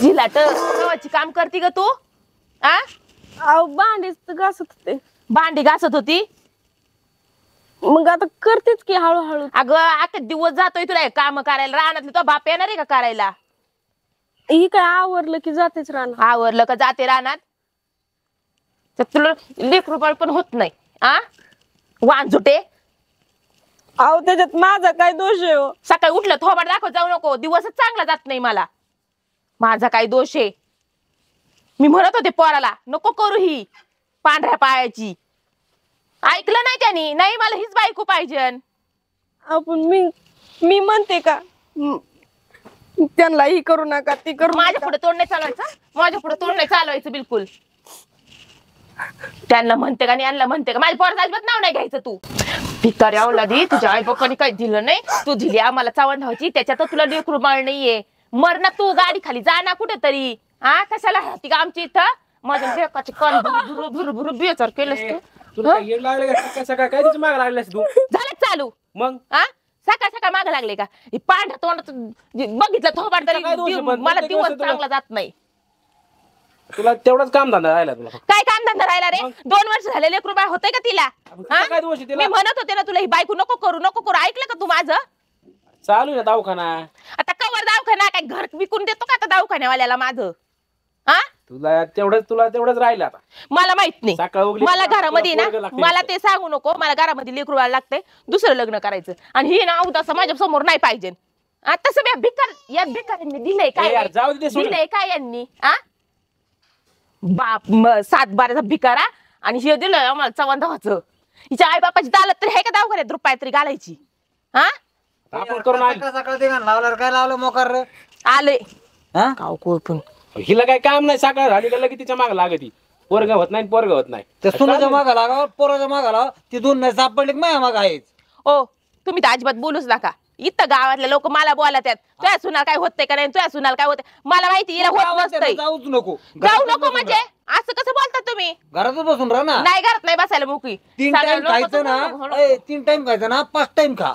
झिलाट गव्हाची काम करती ग तू? आ अहो भांडीच घासत होते. भांडी घासत होती? मग आता करतेच की हळूहळू. अगं आता दिवस जातोय तुला काम करायला, रानातली तो बाप येणार आहे का करायला? ही काय आवरलं की जातेच राहणार. आवरलं का जाते रानात? तर तुला लेकरू बाळ पण होत नाही. आ वांझुटे. अहो त्याच्यात माझा काय दोष आहे हो? सकाळी उठलं थोबाड दाखवत जाऊ नको, दिवसच चांगला जात नाही मला. माझा काय दोष आहे? मी म्हणत होते पोराला नको करू ही पांढऱ्या पायाची, ऐकलं नाही त्यांनी. नाही मला हीच बायको पाहिजे. आपण मी म्हणते का त्यांना ही करू नका ती करू माझ्या पुढे तोंड नाही चालवायचं, माझ्या पुढे तोंड नाही चालवायचं बिलकुल. त्यांना म्हणते का आणि यांना म्हणते का? माझ्या पोराचं अजिबात नाव नाही घ्यायचं तू. भिकारी औलादी, तुझ्या आई बापाने काही दिलं नाही, तू दिली आम्हाला चावण धावायची, त्याच्यात तुला लेकरू बाळ नाहीये. मर ना तू, गाडी खाली जा ना कुठेतरी. हा कशाला राहती का आमची इथं? माझ्या लेकाचे कान भुरभुर बेचार केलंस तू. तुला येड लागले का? सकाळ काय तिच्या मागे लागलेस तू? झालं चालू मग हा सकाळ सकाळ मागे लागले का? पांढरा तोंड बघितलं थोबाड तरी काय दोष आहे पण? मला प्रत्येक दिवस गोष्ट तुला- चांगला जात नाही. तुला तेवढाच काम धंदा राहिला तुला. काय काम धंदा राहिला रे? 2 वर्ष झाले लेकरू बाळ होतंय का तिला? तुला काय दोष आहे मी तिला? म्हणत होते ना तुला ही बायको नको करू नको करू, ऐकलं का तू माझं? चालू आहे ना दवाखाना. आता कवर दवाखाना काय घर विकून देतो का आता दवाखान्यावाल्याला माझं? हा तुला तेवढंच राहिलं आता. मला माहित नाही. सकाळ उगली मला तुला घरामध्ये ना पोरगं लागतं मला नुसतं. ते सांगू नको. मला घरामध्ये लेकरू बाळ लागतंय, दुसरं लग्न करायचं. आणि ही ना उदास माझ्या समोर नाही पाहिजे. तसं या भिकाऱ्यांनी दिलंय ए काय? यार, जाऊ दे ते सोड. दिलंय काय यांनी? बाप 7-12चा भिकारा आणि हे दिलंय आम्हाला चव्हाण धावाचं. हिच्या आई बापाची दालत तरी आहे का दवाखान्यात रुपये तरी घालायची? हा आपण करून आली. सकाळ ते लावलं काय लावलं मोकार रे? आले हा? काव कोण हिला काय काम नाही, सकाळ झाली का लगेच तिच्या मागे लागती. पोरग होत नाही, पोरग होत नाही. त्या सुनाच्या मागा लागा पोराच्या मागा लावा, ती दोन नाही सापडले माझ्या मागा आहेच. ओ तुम्ही तर अजिबात बोलूच नका. इथं गावातले लोक मला बोलत आहेत, तुझ्या सुनाला काय होतंय का नाही, तुझ्या सुनाला काय होतंय. मला माहिती हिला होत नसतंय. जाऊच नको, जाऊ नको म्हणजे असं कसं बोलतात तुम्ही? घरातच बसून राहा ना. नाही घरात नाही बसायला मोकळी. 3 सगळे टाइम लोकं खायचं ना, तुम्हाला 3 टाइम खायचं ना, 5 टाइम खा.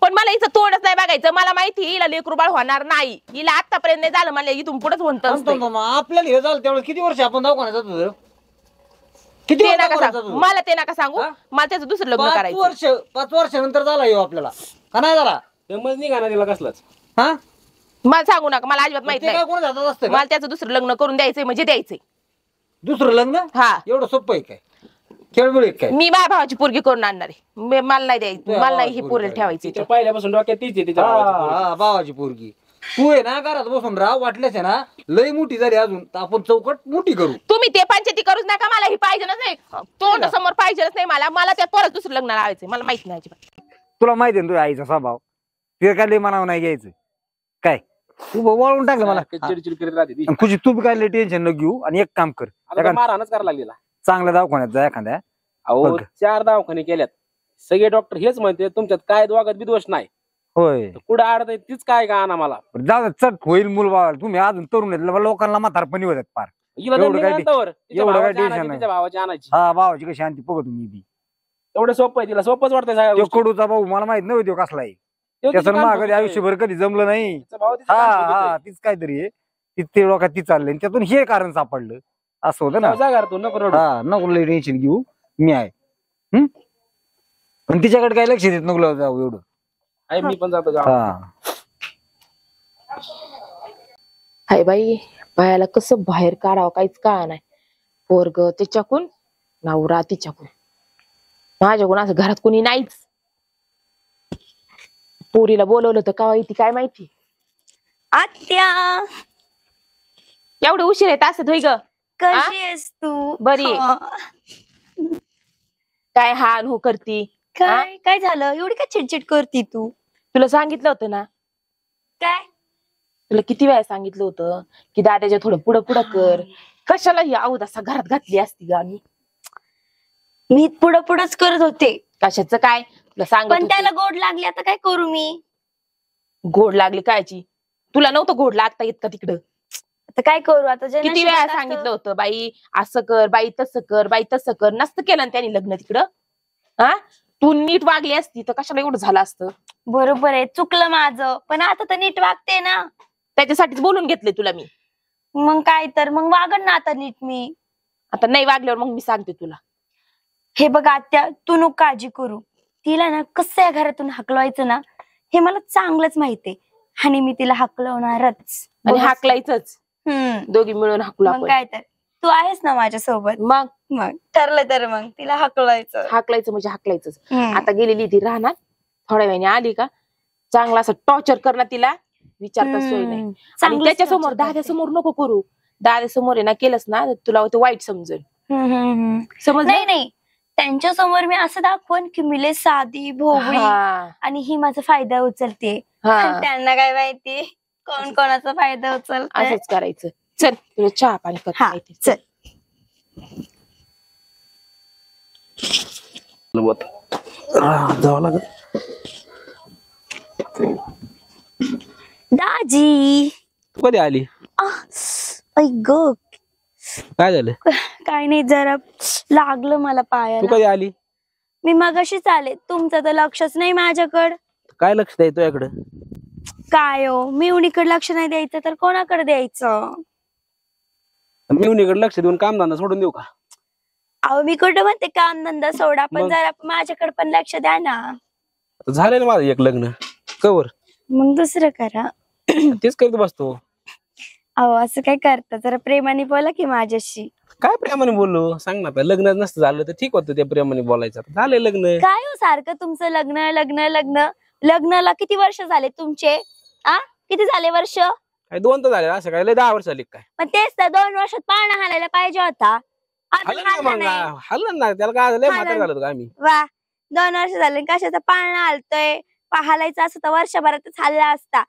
पण मला हिचं तोंडच नाही बघायचं. मला माहिती हिला लेकरू बाळ होणार नाही. हिला आतापर्यंत नाही झालं, मला इथून पुढेच म्हणत आपल्याला हे झालं त्यावेळेस किती वर्ष आपण दवाखान्यात जात होतो? किती ते वर्ष नका दवाखान्यात सांगू जात होतो? मला, ते नका सांगू. हा? मला त्याचं दुसरं लग्न 5 करायचं. वर्षानंतर झाला येऊ आपल्याला का नाही झाला? समज निघा ना तिला कसलाच. हा मला सांगू नका, मला अजिबात माहित ते काय नाही. कोण जातात असतं का? मला त्याचं दुसरं लग्न करून द्यायचंय म्हणजे द्यायचंय. दुसरं लग्न हा एवढं सोपं आहे काय? खेळबिळ आहे काय? मी माझ्या भावाची पोरगी करून आणणार आहे. मला नाही द्यायची, तुझ्या मला नाही ही भावाची पोरीला पोरगी ठेवायची. तिच्या पहिल्यापासून डोक्यात तीच आहे तिच्या भावाची पोरगी. हा, भावाची पोरगी. तू आहे ना घरात बसून राहा, वाटल्यास आहे ना लय मोठी झाली अजून तर आपण चौकट मोठी करू. तुम्ही ते पंचायती करूच नका. मला ही पाहिजेच नाही, तोंड समोर पाहिजेच नाही. मला त्या परत दुसरं लग्न लावायचंय. मला माहित नाही अजिबात. तुला माहिती आहे ना तुझ्या आईचा स्वभाव, ते काय लय मनावर नाही घ्यायचं. काय तू वळून टाकलं मला. चिडचिड करीत राहते ती. आणि खुशी तू बी काय लय टेन्शन न घेऊ आणि एक काम कर, आता मारहाणच करायला लागलेला. चांगल्या दवाखान्यात जा एखाद्या. अहो बघ. 4 दवाखाने केल्यात, सगळे डॉक्टर हेच म्हणते तुमच्यात काय दोघात बी दोष नाही. होय कुठं अडत आहे तीच काय का आणा मला. जाऊ दे, चट होईल मूल बाळ. तुम्ही अजून तरुण आहेत, लोकांना म्हातारपणी होतात पार. हिला एवढं दंडी काय नाही आणतावर. तिच्या एवढं काय भावाची टेन्शन आणायची, नाही. तिच्या भावाची आणायची. हा भावाची कशी शांती बघ तुम्ही बी. एवढं सोपं आहे, तिला सोपंच वाटतंय सगळ्या तो गोष्टी. कडूचा भाऊ मला माहित नव्हती तो कसला आहे. तो तिची त्याचं कान माग सोडतोय. आयुष्यभर कधी जमलं नाही. तिचा भाऊ तिचं हा कान सोडतोय. हा तीच काहीतरी आहे. ते डोक्यात ती चाललंय आणि त्यातून हे कारण सापडलं असं होतं ना. जा घरात तू, नको रडू. हा नको लय टेन्शन घेऊ, मी आहे. पण तिच्याकडे काय लक्ष देत नको जाऊ एवढं. आहे मी पण जातो गावात. हा हाय बाई, बायाला कसं बाहेर काढावं काहीच कळा नाही. पोरग तिच्याकून, नवरा तिच्याकून, माझ्याकडून असं घरात कोणी नाहीच. पोरीला बोलवलं तर का ती काय माहिती. आत्या एवढे उशीर येत असत होय ग? कशी आहेस तू? बरी आहे. हा. काय हा हो करती? काय काय झालं एवढी काय चिडचिड करती तू? तुला सांगितलं होतं ना, काय तुला किती वेळा सांगितलं होतं की दादाच्या थोडं पुढं पुढं कर. कशाला ही आऊत असा घरात घातली असती ग आम्ही? मी पुढं पुढंच करत होते, कशाचं काय तुला सांगत पण होते. त्याला गोड लागली. आता काय करू मी? गोड लागली कायची? तुला नव्हतं गोड लागता येत का तिकडं? आता काय करू? आता जे किती नशिबात वेळा असतं- सांगितलं होतं बाई असं कर, बाई तसं कर, बाई तसं कर. नसतं केलं ना त्यांनी लग्न तिकडं. हा तू नीट वागली असती तर कशाला एवढं झालं असतं? बरोबर आहे, चुकलं माझं, पण आता तर नीट वागते ना. त्याच्यासाठीच बोलून घेतले तुला मी. मग काय तर मग वागण ना आता नीट मी. आता नाही वागल्यावर मग मी सांगते तुला. हे बघ आत्या, तू नको काळजी करू. तिला ना कसं या घरातून हकलवायचं ना हे मला चांगलंच माहितीये आणि मी तिला हकलवणारच. आणि हाकलायचंच, हम्म. दोघी मिळून हाकलू मग आपण. काय तर तू आहेस ना माझ्या सोबत. मग मग ठरलं तर मग तिला हकलवायचं. हाकलायचं म्हणजे हाकलायचंच. हम्म. आता गेलेली ती राहणार, थोड्या वेळाने आली का चांगला असं टॉर्चर करणार तिला, विचारता सोय नाही. आणि चांगलंच त्याच्यासमोर torture करते. दाद्यासमोर नको करू. दाद्यासमोर आहे ना केलंस ना तर तुला ते वाईट समजेल. समज नाही नाही, त्यांच्या समोर मी असं दाखवून की मी लय साधी भोवळी आणि ही माझा फायदा उचलते. त्यांना काय माहिती कोण कोणाचा फायदा उचलत. असंच करायचं. चल तुला चहा पाणी हा करते. चल. जावं लागत. दाजी तू कधी आली? ऐ ग, काय झालं? काय नाही, जरा लागलं मला तू पायाला. कधी आली? मी मगाशीच आले, तुमचं तर लक्षच नाही माझ्याकडं. काय लक्ष द्याय तुझ्याकडं? काय हो, मी उणीकडे लक्ष नाही द्यायचं तर कोणाकडे द्यायचं? मी उन्हीकडे लक्ष देऊन कामधंदा सोडून देऊ का? अहो मी कुठं म्हणते काम धंदा सोडा, पण मग? जरा माझ्याकडे पण लक्ष द्या ना. आता झालंय ना माझं एक लग्न, कवर मग दुसरं करा. तेच करत बसतो. अहो असं काय करता, जरा प्रेमाने बोला की माझ्याशी. काय प्रेमाने बोललो सांग ना. आता लग्न नसतं झालं तर ठीक होतं, त्या प्रेमाने बोलायचं. आता झालंय लग्न. काय हो सारखं तुमचं लग्न लग्न लग्न. लग्नाला किती वर्ष झाले तुमचे? किती झाले वर्ष? काय 2 तर झाले, असं काय लय 10 वर्ष झाली काय? पण तेच तर 2 वर्षात पाळणा हालायला पाहिजे होता. अजून हल्लं ना हालला मग, नाही. हल्लं ना त्याला काय लय म्हातार हालन. झालं होतं का आम्ही. वा, 2 वर्ष झाले कशाचा पाळणा हालतोय. हालायचा असं तर वर्षभरातच हालला असता.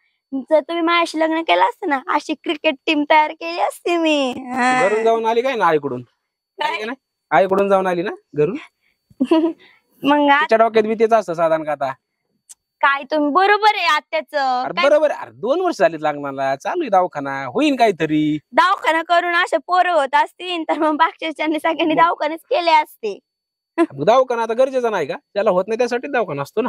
जर तुम्ही माझ्याशी लग्न केलं असतं ना, अशी क्रिकेट टीम तयार केली असती मी. घरून जाऊन आली काय ना आईकडून? काय? काय नाही आईकडून जाऊन आली ना घरून? मग तिच्या डोक्यात बी तेच असतं साधारण का आता. काय तुम्ही बरोबर आहे आत्याचं. अरे बरोबर. अरे 2 वर्ष झाली लग्नाला, चालू आहे दवाखाना, होईन काहीतरी. दवाखाना करून असे पोरं होत असतील तर मग बाकीच्यांनी सगळ्यांनी दवाखानेच केले असते. दवाखाना आता गरजेचा नाही का? त्याला होत नाही त्यासाठी दवाखाना असतो ना.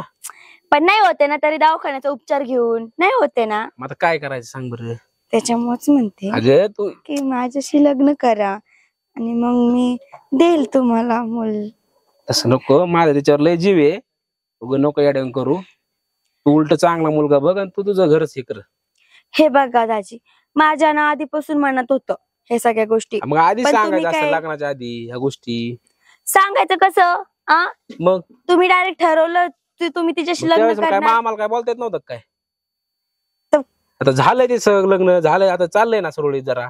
पण नाही होते ना तरी दवाखान्याचा उपचार घेऊन नाही होते ना. मग आता काय करायचं सांग बरं. त्याच्यामुळेच म्हणते अगं तू की माझ्याशी लग्न करा आणि मग मी देईल तुम्हाला मूल. तसं नको, माझा त्याच्यावर लय जीव आहे. उगं नको येड्यान करू. तू उलट चांगला मुलगा बघ आणि तू तुझं घरच हे कर. हे बघा दाजी, माझ्या ना आधीपासून मनात होतं हे सगळ्या गोष्टी. मग आधी पण तुम्ही सांगायचं असतं काय- लग्नाच्या आधी ह्या गोष्टी. सांगायचं कसं? मग तुम्ही डायरेक्ट ठरवलं तुम्ही तिच्याशी लग्न त्यावेळेस काय करणार. आम्हाला काय बोलता येत नव्हतं का काय? तर- आता झालंय ते सगळं लग्न झालंय, आता चाललंय ना सुरळीत जरा.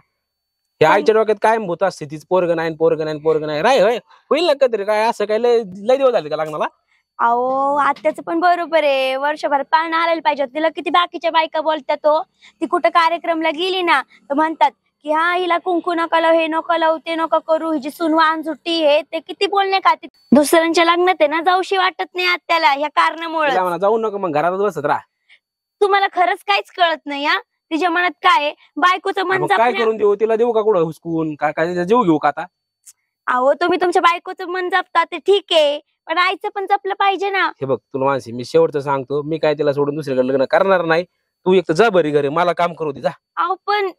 हे आईच्या डोक्यात कायम भूत असते, तीच पोरग नाही पोरग नाही पोरग नाही राय होय होईल ना कधीतरी. काय असं काय लय लय दिवस झाले का लग्नाला? अहो आत्याचं पण बरोबर आहे, वर्षभरात पाळणा आलायला पाहिजे. तिला किती बाकीच्या बायका बोलतात तो. ती कुठं कार्यक्रमला गेली ना तर म्हणतात की हा हिला कुंकू नका लावू, हे नका लावू, ते नका करू, हिची सुनवान सुट्टी हे ते किती बोलणे का. दुसऱ्यांच्या लग्नात आहे ना जाऊशी वाटत नाही आत्याला या कारणामुळे. तिला म्हणा जाऊ नका, मग घरातच बसत राहा. तुम्हाला खरंच काहीच कळत नाही. तिच्या मनात काय आहे, बायकोचं मन मग काय जपण्या. करून देऊ तिला? देऊ का कुठं हुसकून? काय काय तिचा जीव घेऊ का आता? अहो तुम्ही तुमच्या बायकोचं मन जपता ते ठीक आहे, पण आईचं पण जपलं पाहिजे ना. हे बघ तुला मानसी, मी शेवटचं सांगतो, मी काय तिला सोडून दुसरीकडे लग्न करणार नाही. तू एक तर जा बरी घरी, मला काम करू दे जा. अहो पण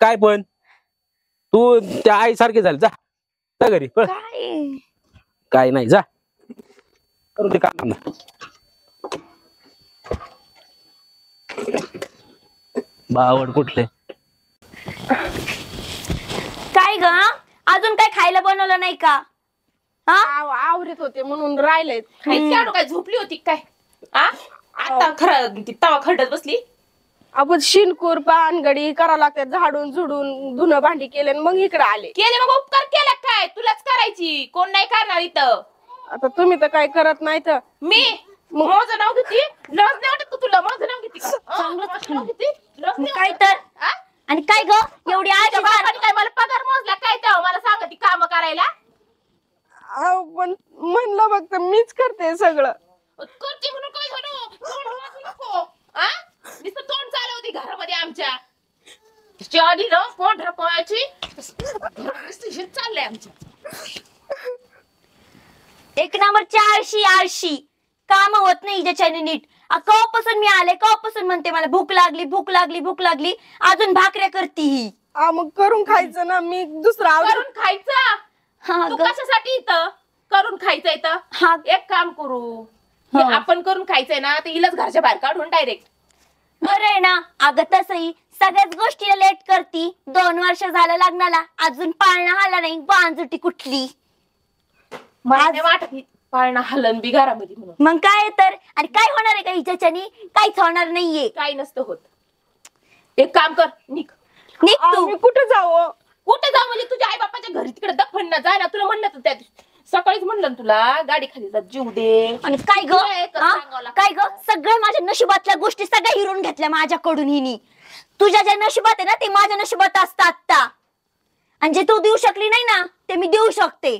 काय पण तू त्या आई सारखी झाली, जा जा घरी पळ. काय काय नाही जा करू दे काम. बावड कुठले? काय ग, अजून काय खायला बनवलं नाही का? आवरत होते म्हणून राहिलंय. काय झोपली होती काय? आता खरं ती तवा खरडत बसली. आपण शिनकूर पानगडी करावं लागतात, झाडून झुडून धुणं भांडी केले मग इकडे आले. केले मग उपकार केला काय? तुलाच करायची, कोण नाही करणार इथं. आता तुम्ही तर काय करत नाही तर. मी माझं नाव घेते, लस नाही वाटत का तुला? माझं नाव घेते का? माझं नाव घेते? लस नाही काय वाटत? तर आणि काय ग एवढी तुझ्या आजी बापाने काय मला पगार मोजला काय तेव्हा मला सांगा ती काम करायला? अहो, पण म्हणलं फक्त मीच करते सगळं. करते म्हणून काय झालं? तोंड वाजवू नको. नुसतं तोंड चालवते घरामध्ये आमच्या. तिची आधी ना पोंढरा पोहायची चाललंय आमच्या. एक नंबरची आळशी आळशी, काम होत नाही ज्याच्याने नीट. कवापासून मी आले कवापासून म्हणते मला भूक लागली भूक लागली भूक लागली, अजून भाकऱ्या करती ही. मग करून खायचं ना, मी दुसरा करून खायचं. हा तू ग. कशासाठी इथं करून खायचं इथं? हा एक काम करू, हे आपण करून खायचंय ना, ते हिलाच घरच्या बाहेर काढून डायरेक्ट. बरं आहे ना. अगं तसही सगळ्याच गोष्टीला लेट करती. 2 वर्ष झालं लग्नाला, अजून पाळणा आला नाही. बांजुटी कुठली. मला नाही वाटत ही पाळणा हलन बी घरामध्ये म्हणून. मग काय तर, आणि काय होणार आहे का हिच्याच्यानी? काहीच होणार नाहीये. काही नसतं होत. एक काम कर, निघ. निघ तू. मी कुठे जाऊ? कुठे जा म्हणजे तुझ्या आई बापाच्या घरी तिकडे दफन ना, जा ना. तुला म्हणलं तर त्या दिवशी सकाळीच म्हणलं ना तुला, गाडी खाली जा, जीव दे. आणि काय ग, तुला एकच हा? सांगावं लागतं. काय ग, सगळ्या माझ्या नशिबातल्या गोष्टी सगळ्या हिरून घेतल्या माझ्याकडून हिनी. तुझ्या ज्या नशिबात आहे ना, ते माझ्या नशिबात असतं आता. आणि जे तू देऊ शकली नाही ना, ते मी देऊ शकते.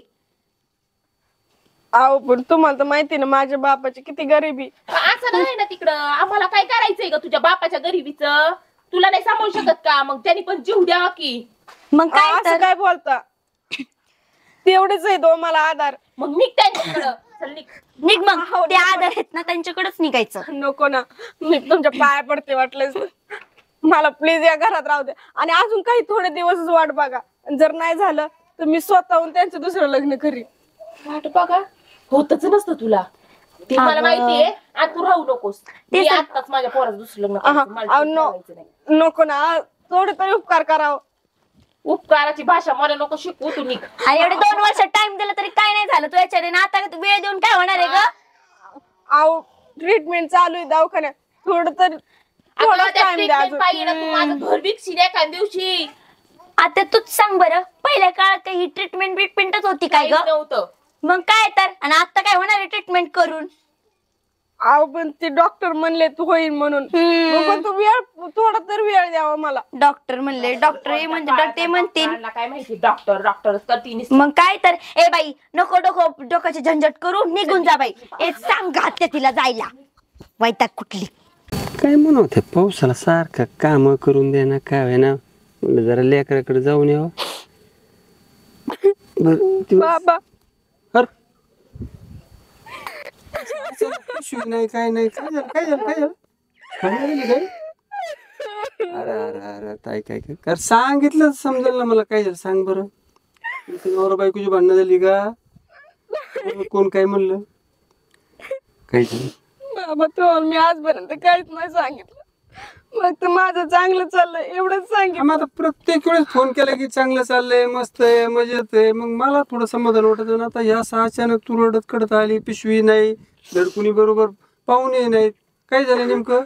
अहो पण तुम्हाला तर माहिती ना माझ्या बापाची किती गरिबी. असं नाही ना तिकडं. आम्हाला काय करायचंय ग तुझ्या बापाच्या गरिबीचं? तुला नाही सांभाळू शकत का? मग त्यांनी पण जीव द्यावा की. मग काय असं तर, काय बोलता? तेवढेच आहे तो मला आधार. मग निघ त्यांच्याकडं. चल निघ. निघ मग. ते आधार आहेत ना, त्यांच्याकडेच निघायचं. नको ना, मी तुमच्या पाया पडते वाटलंच. मला प्लीज या घरात राहू द्या. आणि अजून काही थोडे दिवसच वाट बघा. जर नाही झालं तर मी स्वतःहून त्यांचं दुसरं लग्न करीन. वाट बघा, होतच नसतं तुला. ते मला अगं. माहितीये. आता तू राहू नकोस. ते मी सग- आत्ताच माझ्या पोराचं दुसरं लग्न करायचं. मला अहो, ते नो. करायचं नाही. नको ना, थोडे तरी उपकार करावं. उपकाराची भाषा मला नको शिकवू. तू निघ. आणि एवढे 2 वर्ष टाइम दिला तरी काय नाही झालं तुझ्या याच्याने. आता वेळ देऊन काय होणार आहे ग? अहो ट्रीटमेंट चालू आहे दवाखान्यात. थोडं तरी थोडा अगं, त्या टाइम द्या treatment पाहिजे ना. तू माझं अजून. घर विकशील एका दिवशी. आता तूच सांग बरं, पहिल्या काळात काही ही ट्रीटमेंटच होती काय काहीच ग? नव्हतं. मग काय तर, आणि आता काय होणार आहे ट्रीटमेंट करून? अहो पण ते डॉक्टर म्हणले तू होईल म्हणून. मग पण तू वेळ, थोडा तर वेळ द्यावा मला. डॉक्टर म्हणले, डॉक्टर हे म्हणते, डॉक्टर ते म्हणतील. डॉक्टरांना काय माहिती, डॉक्टरच करतील. मग काय तर, ए बाई नको डोक्याची झंझट करू, निघून जा बाई. ए सांग घातल्या तिला जायला. वैताग कुठली. काय म्हणत पावसाला सारखं काम करून दे ना, काय आहे ना, म्हणलं जरा लेकराकडे जाऊन यावं. बाबा नाही काय नाही, काय झालं काय झालं काय झालं काय झालं काय? अरे अरे अरे ताई काय काय कर, सांगितलं समजेल ना मला. काय झालं सांग बरं. नवरा बायकोची भांडणं झाली का? कोण काय म्हणलं? काय झालं? बाबा तो मी आजपर्यंत काहीच नाही सांगितलं. फक्त माझं चांगलं चाललंय एवढंच सांगितलं. आता प्रत्येक वेळेस फोन केला की चांगलं चाललंय, मस्त आहे, मजेत आहे, मग मला थोडं समाधान वाटत ना. आता या अचानक तू रडत कडत आली, पिशवी नाही, धडकुनी बरोबर पाहुणे नाहीत, काय झालं नेमकं?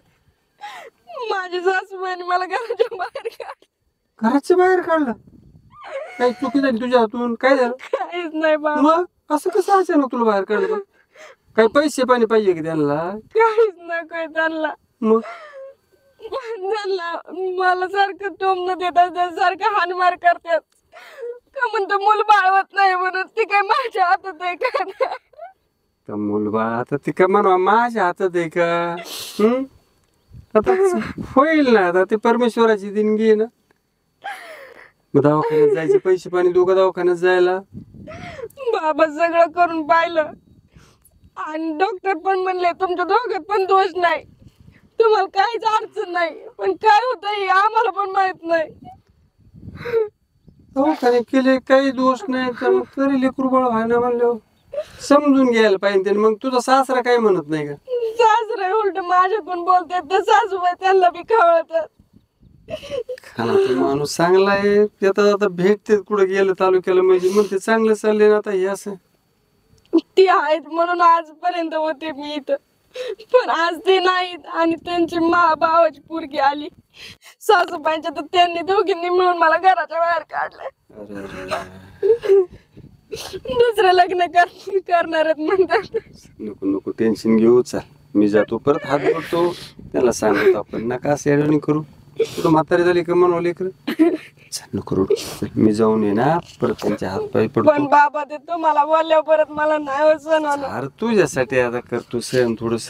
माझी सासूबाईने मला घराच्या बाहेर काढलं. घराच्या बाहेर काढलं? काही चुकी झाली तुझ्या हातून? काय झालं? काहीच नाही बाबा, मग असं कसं अचानक तुला बाहेर काढलं? काही पैसे पाणी पाहिजे की त्यांना? काहीच नकोय त्यांना. मग त्यांना मला सारखं टोमणं देतात, सारखं हानमार करतात. का म्हणतो मूल बाळवत नाही म्हणून. ती काय माझ्या हातात आहे का? तर मुलबाळ आता ते का म्हणा माझ्या हातात आहे का? आता होईल ना, आता ते परमेश्वराची देणगी आहे ना. मग दवाखान्यात जायचे पैसे पाणी, दोघं दवाखान्यात जायला. बाबा सगळं करून पाहिलं आणि डॉक्टर पण म्हणले तुमच्या दोघात पण दोष नाही, तुम्हाला काहीच अडचण नाही. पण काय होतं हे आम्हाला पण माहित नाही. दवाखाने केले काही दोष नाही तर मग तरी लेकरू बाळ व्हायला म्हणलं समजून घ्यायला पाहिजे त्याने. मग तुझा सासरा काय म्हणत नाही का? सासरे उलट माझ्याकडून बोलतात, तर सासूबाई त्यांना बी खवळतात. खाना तो माणूस चांगला आहे, त्यात आता भेटते कुठं गेलं तालुक्याला म्हणजे म्हणते चांगलं चाललंय ना. आता हे असं ती आहेत म्हणून आजपर्यंत होते मी इथं. पण आज ते नाहीत आणि त्यांची भावाची पोरगी आली सासूबाईंच्या, तर त्यांनी दोघींनी मिळून मला घराच्या बाहेर काढलं. दुसरं लग्न करणार आहेत म्हणतात. नको नको टेन्शन घेऊ, चाल मी जातो, परत हात जोडतो, त्याला सांगतो आपण नका असं करू. तुला म्हातारी झाली का म्हणू लेकर? नको रडू, मी जाऊन ये ना, परत त्यांच्या हात पाय पण पडतो. बाबा ते तुम्हाला बोलल्यावर परत मला नाही सण होणार. अरे तुझ्यासाठी आता करतो सहन थोडस.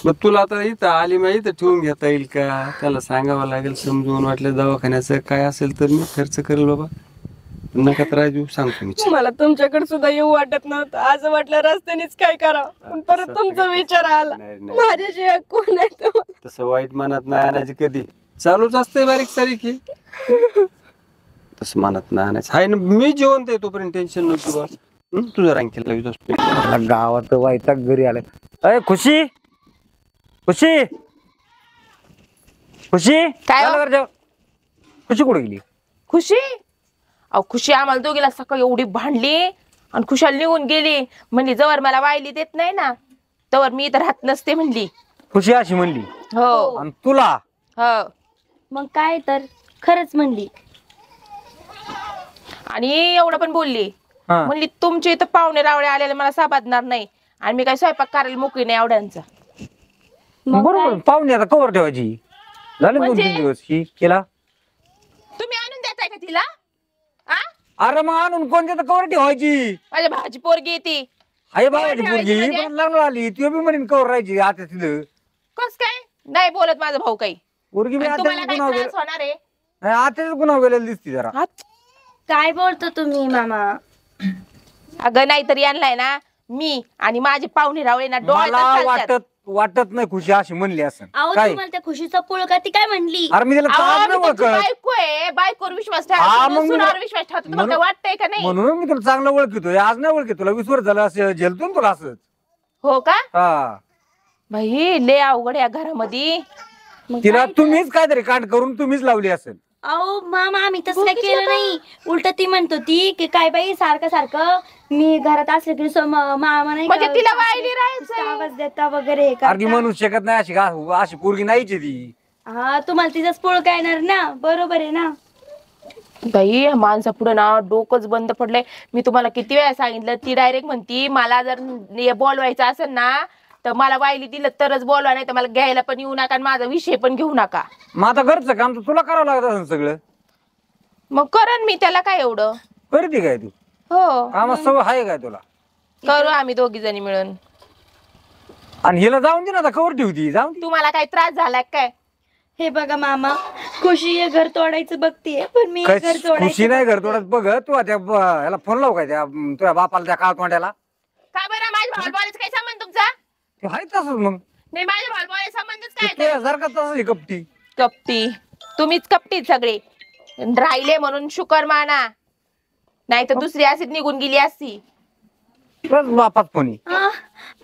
मग तुला आता इथं आली मग इथं ठेवून घेता येईल का? त्याला सांगावं लागेल समजून. वाटलं दवाखान्याचं काय असेल तर मी खर्च करेल बाबा, नका त्रास देऊ, सांगतो मी. मला तुमच्याकडे सुद्धा येऊ वाटत नव्हतं. आज वाटलं रस्त्यानेच काय करावं, पण परत तुमचा विचार आला. नाही, नाही. माझ्याशिवाय कोण आहे तो? तसं वाईट मनात नाही आणायची कधी. चालूच असते बारीक सारीक हे. तसं म्हणत नाही आणायचं. हाय ना, मी जेवण ते तोपर्यंत टेन्शन नको बस. तुझं रांकेला विश्वास ठेव. गावात वैताग घरी आलाय. अय खुशी खुशी खुशी काय हो? झालं बरं जेवण? खुशी कुठे गेली? खुशी अहो खुशी आम्हाला दोघीला सकाळी एवढी भांडली आणि खुशाल निघून गेली. म्हणली जवळ मला वायली देत नाही ना तवर मी इथं राहत नसते म्हणली. खुशी अशी म्हणली हो आणि तुला हो मग काय तर खरंच म्हणली. आणि एवढं पण बोलली हा. म्हणली तुमचे इथं पाहुणे रावळे आलेले मला सापडणार नाही आणि मी काही स्वयंपाक करायला मोकळी नाही एवढ्यांचा. मग बरोबर काय? पाहुणे आता कवर ठेवायची झाले 2-3 म्हणजे? दिवस ही केला. तुम्ही आणून देताय का तिला? आ? अरे मग आणून कोणत्या तर कवर ठेवायची. माझ्या भाजी पोरगी येते आई बाबाची ठेवायची पोरगी म्हणजे? पण लग्न आली ती बी म्हणून कवर राहायची आता तिथं. कस काय नाही बोलत माझा भाऊ काही पोरगी बी आणि तुम्हाला आता काही गुन्हा त्रास होणार आहे? गेला आता गुन्हा गेलेला दिसती जरा. हात? काय बोलतो तुम्ही मामा? अगं नाहीतरी आणलाय ना मी आणि माझे पाहुणे रावळे ना मला डोळ्यात वाटत नाही खुशी अशी म्हणली असं अहो काय. तुम्हाला त्या खुशीचा पुळका ती काय म्हणली? अरे मी त्याला चांगलं नाही ओळखत बायको आहे बायकोवर विश्वास हा, ठेवा मग मी- सुनावर विश्वास ठेवतो तुम्हाला म्हणून- काय वाटतंय का नाही? म्हणून मी तुला चांगलं ओळखतोय. आज नाही ओळखी तुला 20 वर्ष झालं असं झेलतो ना तुला असंच. हो का हा भाई लय अवघड या घरामध्ये. मग तिला काय? तुम्हीच काहीतरी कांड करून तुम्हीच लावली असेल. अहो मामा आम्ही तसं काय केलं नाही. उलट ती म्हणत होती की काय बाई सारखं सारखं मी घरात असले की मामा नाही म्हणजे का, तिला सासू वायली राहायचंय. आवाज देता वगैरे हे अरे करता. म्हणू शकत नाही अशी अशी पोरगी नाहीच आहे ती. हा तुम्हाला तिचाच पुळका येणार ना बरोबर आहे ना. बाई माणसा पुढे ना डोकंच बंद पडलंय. मी तुम्हाला किती वेळा सांगितलं ती डायरेक्ट म्हणती मला जर बोलवायचं असेल ना तर मला वायली दिलं तरच बोलवा नाही तर मला घ्यायला पण येऊ नका आणि माझा विषय पण घेऊ नका. मग आता घरचं काम तर तुला करावं लागत असेल सगळं. मग करन मी त्याला काय एवढं. करते काय तू हो कामात सवय आहे काय तुला. करू आम्ही दोघी जणी मिळून. आणि हिला जाऊन दे ना आता कवर ठेवती जाऊन दे. तुम्हाला काही त्रास झालाय काय? हे बघा मामा खुशी हे घर तोडायचं बघतीये पण मी हे घर खुशी तोडायचं नाही घर तोडत बघ तू त्या ह्याला फोन लाव काय त्या तुझ्या बापाला त्या काळ तोंड्याला. काय बरं माझ्या भावाला बोलायचं काय संबंध तुमचा? ते आहे तसंच मग नाही माझ्या भावाला बोलायचा संबंधच काय ते? तुझ्यासारखं तसंच आहे कपटी. कपटी तुम्हीच कपटी सगळे. राहिले म्हणून शुकर माना नाही तर दुसरी अशीच निघून गेली असती. बस बापात फोन आहे. हा,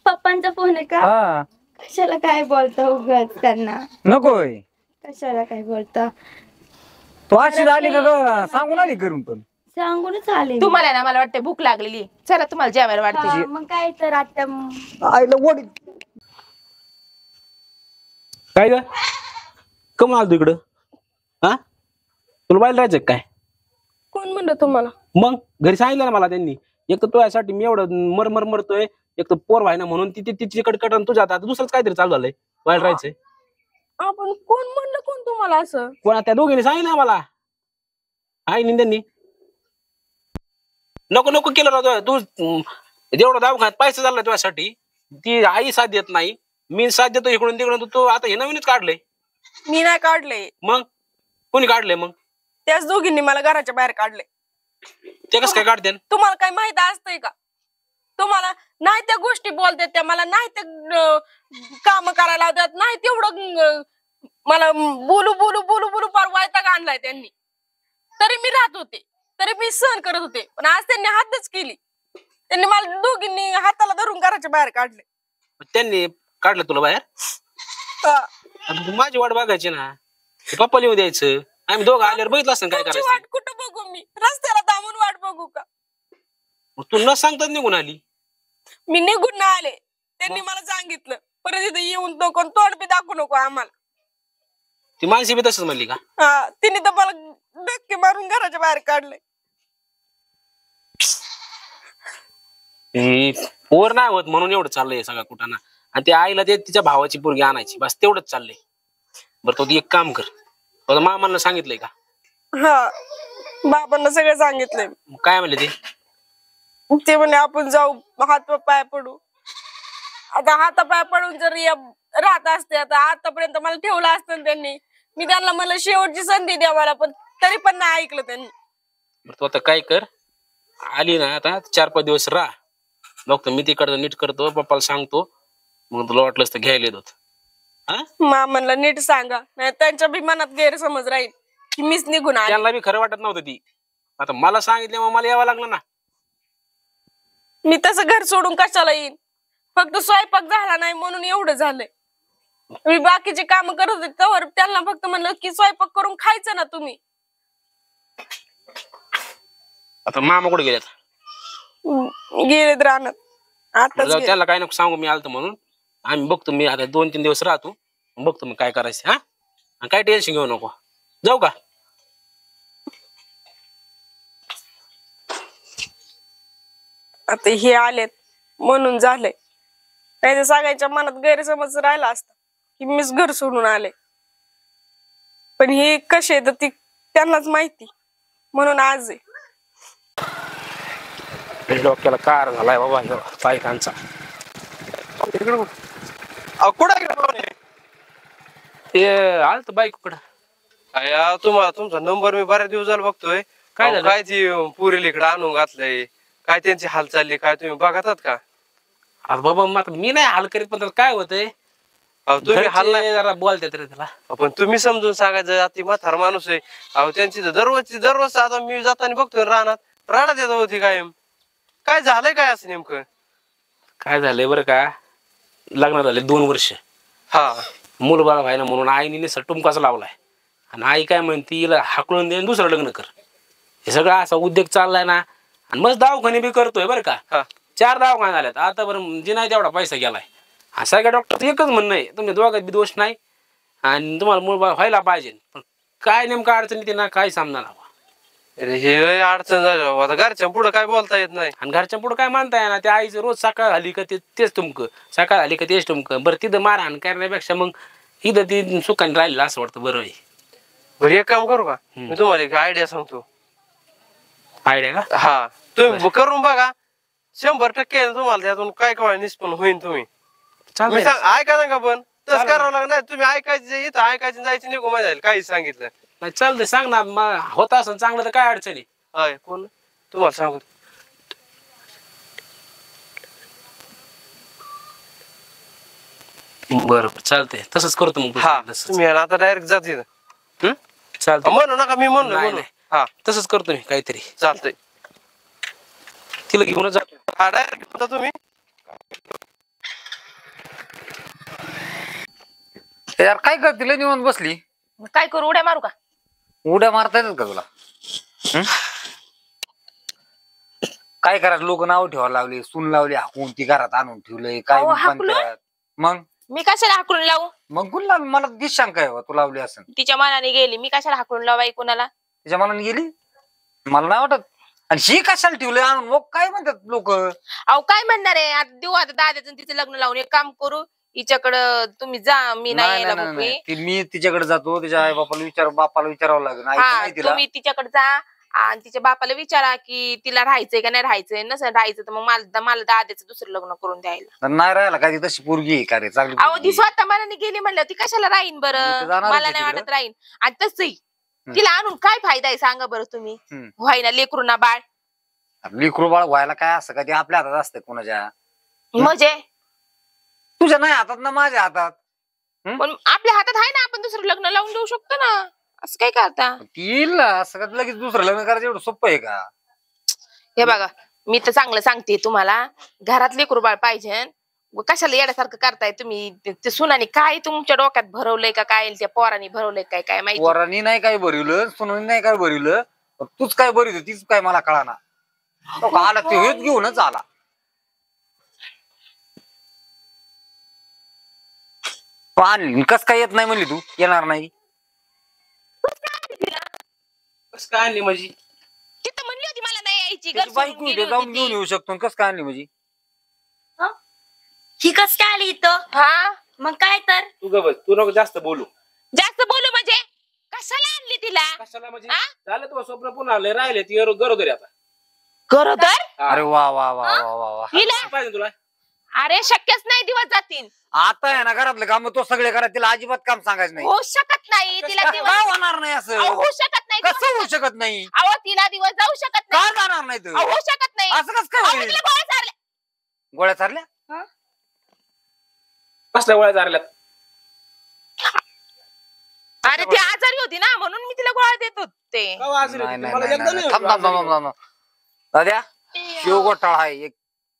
पप्पांचा फोन आहे का? हा कशाला काय बोलता उगाच त्यांना? नकोय कशाला काय बोलता? तू अशी झाली का ग? सांगून आली करून पण. सांगूनच आले मी. तुम्हाला ना मला वाटते भूक लागलेली. चला तुम्हाला जेवायला वाटते. हा, मग काय तर आता आईला वडी काय ग कम आलो इकडं? हा तुला बाहेर राहायचं काय? कोण म्हणलं तुम्हाला? मग घरी सांगितलं ना मला त्यांनी. एक तर तुझ्यासाठी मी एवढं मरमर मरतोय एक तर पोर व्हाय ना म्हणून तिची कटकट तुझ्या आता दुसरंच काहीतरी चालू झालंय. बाहेर राहायचंय. आपण कोण म्हणलं कोण तुम्हाला असं? कोणा त्या दोघींनी सांगितलं मला. आई त्यांनी नको नको केलं ना तू एवढा दवाखान्यात पैसा झाला तुझ्यासाठी. ती आई साथ देत नाही मी साथ देतो इकडून तिकडून तू आता हे नवीनच काढलंय. मी नाही काढले. मग कोणी काढलंय मग? त्याच दोघींनी मला घराच्या बाहेर काढले. ते कसं काय काढते? तुम्हाला काय माहित असतंय का? तुम्हाला नाही त्या गोष्टी बोलतात त्या मला नाही ते काम करायला लावतात नाही तेवढं मला बोलू बोलू बोलू बोलू फार वैताग आणलाय त्यांनी. तरी मी राहत होते तरी मी सहन करत होते पण आज त्यांनी हद्दच केली. त्यांनी मला दोघींनी हाताला धरून घराच्या बाहेर काढले. त्यांनी काढलं तुला बाहेर? हा. आता तू माझी वाट बघायची ना. पप्पाला येऊ द्यायचं. आम्ही दोघं आल्यावर बघितलं असतं काय तुमची करायचं. वाट कुठं बघू मी? रस्त्याला थांबून वाट बघू का? मग तू न सांगताच निघून आली. मी निघून नाही आले. त्यांनी मला सांगितलं परत इथे येऊन नको तोंड बी दाखवू नको आम्हाला. ती मानसी बी तसंच म्हणली का? हा तिने तर मला धक्के मारून घराच्या बाहेर काढले. पोर नाही होत म्हणून एवढं चाललंय सगळा कुठाना. आणि त्या आईला ते तिच्या भावाची पोरगी आणायची बस तेवढंच चाललंय. बरं तो एक काम कर तुझ्या मामाला सांगितलंय का? हा बाबांना सगळं सांगितलंय. मग काय म्हणले ते? ते म्हणे आपण जाऊ हात पाय पडू. आता हाता पाय पडून जर राहत असते आता आतापर्यंत मला ठेवलं असतं ना त्यांनी. मी त्यांना मला शेवटची संधी द्या मला पण तरी पण नाही ऐकलं त्यांनी. बरं तू आता काय कर आली ना आता 4-5 दिवस राह. बघतो मी तिकडं नीट करतो पप्पाला सांगतो. मग तुला वाटलंच तर घ्यायला येतो. मामांना नीट सांगा, नाही त्यांच्या बी मनात गैरसमज राहील की मीच निघून आले. त्यांना बी खरं वाटत नव्हतं ती. आता मला सांगितलं मग मला यावं लागलं ना. मी तसं घर सोडून कशाला येईन? फक्त स्वयंपाक झाला नाही म्हणून एवढं झालंय. मी बाकीचे काम करत होते तर त्यांना फक्त म्हणलं की स्वयंपाक करून खायचं ना तुम्ही. आता मामा कुठे गेल्यात? गेलेत रानात आताच जाऊ, गेले. त्याला काय नको सांगू मी आलतो म्हणून. आम्ही बघतो, मी आता 2-3 दिवस राहतो, बघतो मी काय करायचं. हा, आणि काय टेन्शन घेऊ नको. जाऊ का? आता हे आलेत म्हणून झालंय, नाही तर सगळ्यांच्या मनात गैरसमज राहिला असता की मीच घर सोडून आले. पण हे कसे तर ती त्यांनाच माहिती, म्हणून आज आहे. डोक्याला कार झालाय बाबा बायकांचा. ते आलत बायकोकडं. तुम्हाला तुमचा नंबर मी बऱ्याच दिवस झाला बघतोय. काय झालं? काय ती पुरीला इकडे आणून घातलंय, काय त्यांची हाल चालली काय तुम्ही बघतात का? अरे बाबा मग आता मी नाही हाल करीत, पण त्याला काय होतंय, तुम्ही हाल नाही, घरचे जरा बोलतात रे त्याला. पण तुम्ही समजून सांगायचं. ती म्हातार माणूस आहे. अहो त्यांची तर दररोज आता मी जाताना बघतोय रानात राडात येत होती कायम. काय झालंय काय असं नेमकं? काय झालंय बरं का, लग्न झाले 2 वर्ष, हा, मुलबाळ व्हायला म्हणून आईने नुसता टुमकाच लावलाय. आणि आई काय म्हणते, हिला हाकलून दे, दुसरं लग्न कर. हे सगळं असा उद्योग चाललाय ना. आणि मस्त दवाखाने बी करतोय बरं का. हा. 4 दवाखाने झाल्यात आता. बरं जे नाही तेवढा पैसा गेलाय. हा सगळ्या डॉक्टर एकच म्हणणं आहे, तुमच्या दोघात बी दोष नाही आणि तुम्हाला मुलबाळ व्हायला पाहिजे. पण काय नेमकं अडचण येते ना, काय सामना. अरे हे अडचण झाली बाबा. आता घरच्या पुढे काय बोलता येत नाही. आणि घरच्या पुढे काय मानताय ना, त्या आईचं रोज सकाळ झाली का तेच तुमकं, सकाळ झाली का तेच तुमकं. बरं तिथं मारहाण करण्यापेक्षा मग इथं ती सुखाने राहिलेलं असं वाटतं. बरं आहे. बरं एक काम करू का, मी तुम्हाला एक आयडिया सांगतो. आयडिया का? हा, तुम्ही करून बघा. 100% तुम्हाला त्यातून काय काय निष्पन्न होईल. तुम्ही चालतंय. ऐका ना का, पण तसं करावं लागणार. तुम्ही ऐकायचं इथं ऐकायचं जायचं निघू माझ्या काही सांगितलं नाही चालतंय, सांग ना. होत असं चांगलं तर काय अडचणी. आहे. कोण तुम्हाला सांगू? बरं चालतंय, तसंच करतो मग. हा, तुम्ही आता डायरेक्ट जाते. चालतंय, म्हणू नका, मी म्हणलो नाही, म्हणून. नाही. हा, तसंच करतो मी काहीतरी. चालतंय. तिला घेऊनच जातो. हा, डायरेक्ट होता तुम्ही. यार काय करते, लय निवांत बसली. काय करू, उड्या मारू का? उड्या मारता येतात का तुला? काय करायचं, लोक नाव ठेवायला लावले, सून लावली हाकून, ती घरात आणून ठेवलंय. काय अहो, पण हाकलून? त्यात. मग मी कशाला हाकलून लावू? मग कुणला मला दिस शंका आहे बा, तू लावली असं. तिच्या मनाने गेली, मी कशाला हाकलून लावाई कुणाला? तिच्या मनाने गेली, मला नाही वाटत. आणि ही कशाला ठेवलंय आणून, मग काय म्हणतात लोक? अहो काय म्हणणार आहे, आता देऊ आता दादाचं तिचं लग्न लावून. एक काम करू, हिच्याकडं तुम्ही जा, मी नाही यायला मोकळी. मी तिच्याकडे जातो, तिच्या आई बापाला विचारावं लागेल. आई तर हा, नाही तिला. तुम्ही तिच्याकडे जा आणि तिच्या बापाला विचारा की तिला राहायचंय का नाही राहायचंय. नसेल राहायचं तर मग मला दादाचं दुसरं लग्न करून द्यायला. तर नाही राहायला काय, ती तशी पोरगी आहे का रे, चांगली अहो पोरगी ती आहे. स्वतः मनाने गेली म्हणलं, ती कशाला राहीन मी बरं? तर जाणारच मला आहे नाही तिकडं. वाटत राहीन. आणि तसंही तिला आणून काय फायदा आहे सांगा बरं तुम्ही? व्हायना लेकरू ना बाळ. लेकरू बाळ व्हायला काय असं का, ते आपल्या हातात असतं कोणाच्या. म्हणजे तुझ्या नाही हातात ना, माझ्या हातात. पण आपल्या हातात आहे ना, आपण दुसरं लग्न लावून देऊ शकतो ना. असं काय करता? येईल ना, असं का लगेच दुसरं लग्न करायचं एवढं सोपं आहे का? हे बघा, मी तर चांगलं सांगते तुम्हाला, घरात लेकरू बाळ पाहिजे. कशाला येण्यासारखं करताय तुम्ही? ते सुनाने काय तुमच्या डोक्यात भरवलंय का काय, त्या पोराने भरवलंय काय काय माहिती. पोरांनी नाही काय भरवलं, सुनानी नाही काय भरवलं, तूच काय भरवली तीच काय मला कळाना. आला ते हेच घेऊनच आला. कस काय येत नाही म्हणली तू, येणार नाही? कसं काय आणली माझी? तिथं म्हणली होती मला नाही यायची, घर त्याची सोडून बायको गेली इथे जाऊन होती घेऊन ती. येऊ शकतो, कस काय आणली म्हणजे? ही कस काय आली इथं? हा, मग काय तर? तू ग बस, तू नको जास्त बोलू. जास्त बोलू म्हणजे कशाला आणली तिला? कशाला म्हणजे? हा? झालं तुझं स्वप्न पुन्हा आलंय, राहिले ती गरोदरी आता. गरोदर? अरे वा वा वा वा वा वा. हिला? काय पाहिजे तुला? अरे शक्यच नाही, दिवस जातील. आता आहे ना घरातलं काम तो सगळे करा, तिला अजिबात काम सांगायचं नाही. होऊ शकत नाही तिला दिवस. काय होणार नाही असं? अहो, होऊ शकत नाही कसं दिवस. होऊ शकत नाही? अहो तिला दिवस जाऊ शकत का नाही. जाणार नाही तर? अहो, होऊ शकत नाही. असं कसं काय अहो, मी होईल? तिला गोळ्या चारल्या. गोळ्या चालल्या? कसल्या गोळ्या चारल्यात? अरे ती आजारी होती ना म्हणून मी तिला गोळ्या देत होते. केव्हा आजारी नाही होती? नाही मला नाही, एकदा नाही, नाही थांब थांब थांब थांब थांब. दाद्या शिव घोटाळा आहे एक.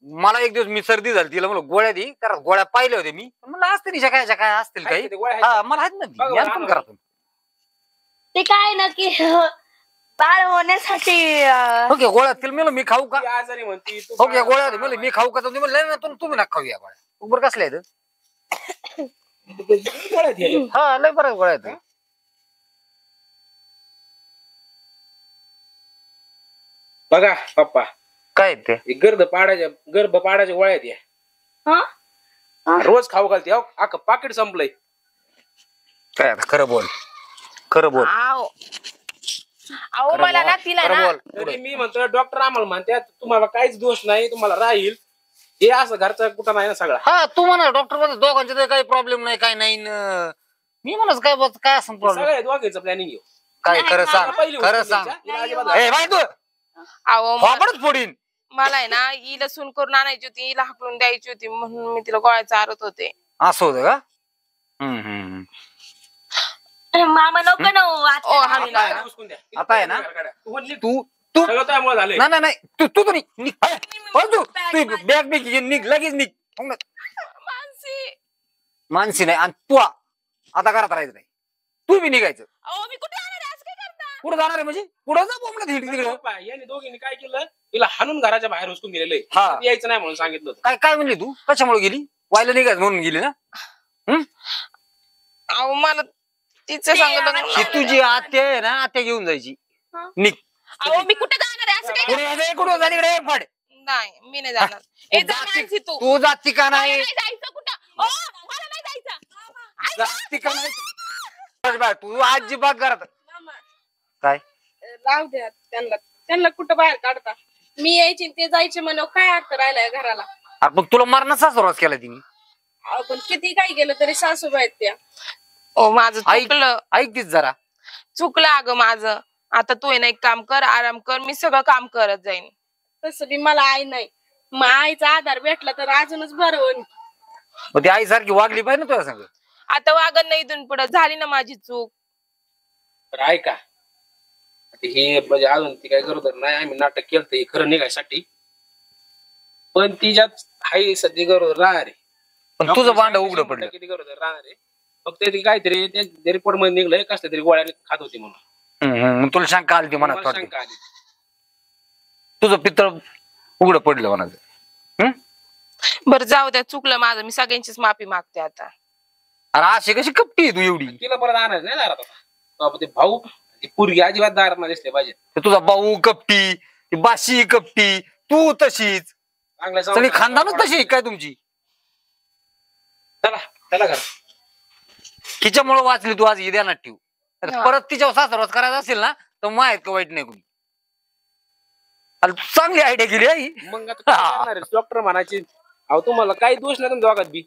मला एक दिवस मी सर्दी झाली तिला म्हणलं गोळ्या दे, तर गोळ्या पाहिले होते मी म्हणलं असतील शकायच्या काय असतील काही. आहेत ते गोळ्या आहेत. हा मला आहेत ना ती. बघा, याला पण आणा. करा तुम्ही. ते काय ना की बाळ होण्यासाठी ओके गोळ्या तिला म्हणलं मी खाऊ का? ती आजारी म्हणती तू ओके गोळ्या होते म्हणलं मी खाऊ का? तुम्ही म्हणलं नाही, तुम्ही नका खाऊया गोळ्या. बरं कसल्या आहेत? गोळ्या आहेत. हा लय बरं गोळ्या आहेत. बघा पप्पा काय आहेत ते? हे गर्भ पाडायच्या गोळ्या आहेत या. हा रोज खाऊ घालते अख्खं पाकिट संपलंय. काय आता खरं बोल, खरं बोल. आहो अहो खरं मला बोल, ना तिला खरं ना बोल. तरी मी म्हणतो डॉक्टर आम्हाला म्हणतात तुम्हाला काहीच दोष नाही, तुम्हाला राहील. हे असं घरचा कुठं नाही ना सगळा. हा तू म्हणा डॉक्टर मध्ये दोघांचे तर काही प्रॉब्लेम नाही काय नाही न. मी म्हणत काय असं प्रॉब्लेम सगळ्या दोघांचं प्लॅनिंग घेऊ. काय खरं सांग, पहिली खरं गोष्ट सांग. तिला अजिबात ए बाई तू अहो फापडच फोडीन. मला आहे ना हिला सून करून आणायची होती, हिला हाकलून द्यायची होती म्हणून मी तिला गोळ्या चारत होते. असं होतं का? हम्म. मामा नको ना हो, आता ओ हा आता आहे ना, उचकून द्या. आता आहे ना? तू निघ. तू तू सगळं त्यामुळे झालंय. नाही नाही नाही तू तू तर निघ निघ. हो तू बॅग बिग निघ लगेच निघ. मानसी मानसी नाही आणि तू आता घरात राहायचं नाही. तू बी निघायचं. अहो मी कुठे आले असं काय करता? पुढे जाणार आहे म्हणजे पुढे जा बोंबलं तिकडे. पप्पा, यांनी दोघींनी काय केलं, तिला हाणून घराच्या बाहेर उचकून दिलेलं आहे. हा. यायचं नाही म्हणून सांगितलं होतं. काय काय म्हणली तू? कशामुळे गेली? व्हायला निघायचं म्हणून गेली ना? अहो मला तिचं सांगितलं ही तुझी आत्या आहे ना, आत्या घेऊन जायची. निघ. अहो मी कुठे जाणार आहे असं काय कुठे जा तिकडे फड. नाही मी नाही जाणार. ए जा मानसी तू. तू जाती का मला नाही? नाही जायचं कुठं. ओ मला नाही जायचं. जाती का नाही? तू अजिबात घरात काय? राहू द्या त्यांना कुठं बाहेर काढता. मी यायची आणि ते जायचे म्हणून काय अर्थ राहिलाय घराला. अरे मग तुला मरणाचा सुरुवात केला तिने. आपण किती काही केलं तरी सासूबाई आहेत त्या. ओ माझं ऐक. चुकलं ऐकतीस जरा. चुकलं अगं माझं. आता तू आहे ना एक काम कर, आराम कर, मी सगळं काम करत जाईन. तसं बी मला आई नाही, मग आईचा आधार भेटला तर अजूनच बरं होईल. मग ती आईसारखी वागली पाहिजे ना तुला सांग. आता वागत नाही इथून पुढे, झाली ना माझी चूक. तर ऐका, हे म्हणजे अजून ती काय गरोदर नाही. आम्ही नाटक केलं हे खरं निघायसाठी, पण तिच्यात हाय सध्या गरोदर राहणार आहे. पण तुझं भांड उघडं पडलं. किती गरोदर राहणार आहे. फक्त ती काहीतरी रिपोर्ट मध्ये निघलंय कसल्या तरी गोळ्या खात होती म्हणून. मग तुला शंका आली ती मनात मला वाटली. शंका आली. तुझं पितळ उघडं पडलं म्हणाचं. बरं जाऊ द्या, चुकलं माझं, मी सगळ्यांचीच माफी मागते आता. अरे अशी कशी कपटी आहे तू एवढी? तिला परत आणणार नाही दारात आता. बाबा ते भाऊ ती पोरगी अजिबात दारात नाही दिसले पाहिजे. ते तुझा भाऊ कपटी, ती बाशी कपटी, तू तशीच, चांगल्या सगळी खानदानच तशी आहे काय तुमची? चला चला घर. तिच्यामुळे वाचली तू आज ही ध्यानात ठेव. हा. परत तिच्यावर सासरवास करायचा असेल ना तर माहित का वाईट नाही कोणी. अरे चांगली आयडिया केली आई. मग आता काय करणार आहे? डॉक्टर म्हणायचे अहो तुम्हाला काही दोष नाही तुमच्या दोघात बी.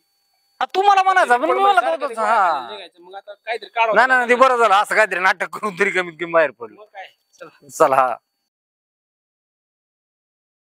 तू मला म्हणायचा पण मी मला सारखं कळतच. ते हा निघायचं. मग आता काहीतरी काढावं. नाही नाही ते बरं झालं असं काहीतरी नाटक करून तरी कमीत कमी बाहेर पडलं. मग काय चला. चला हा.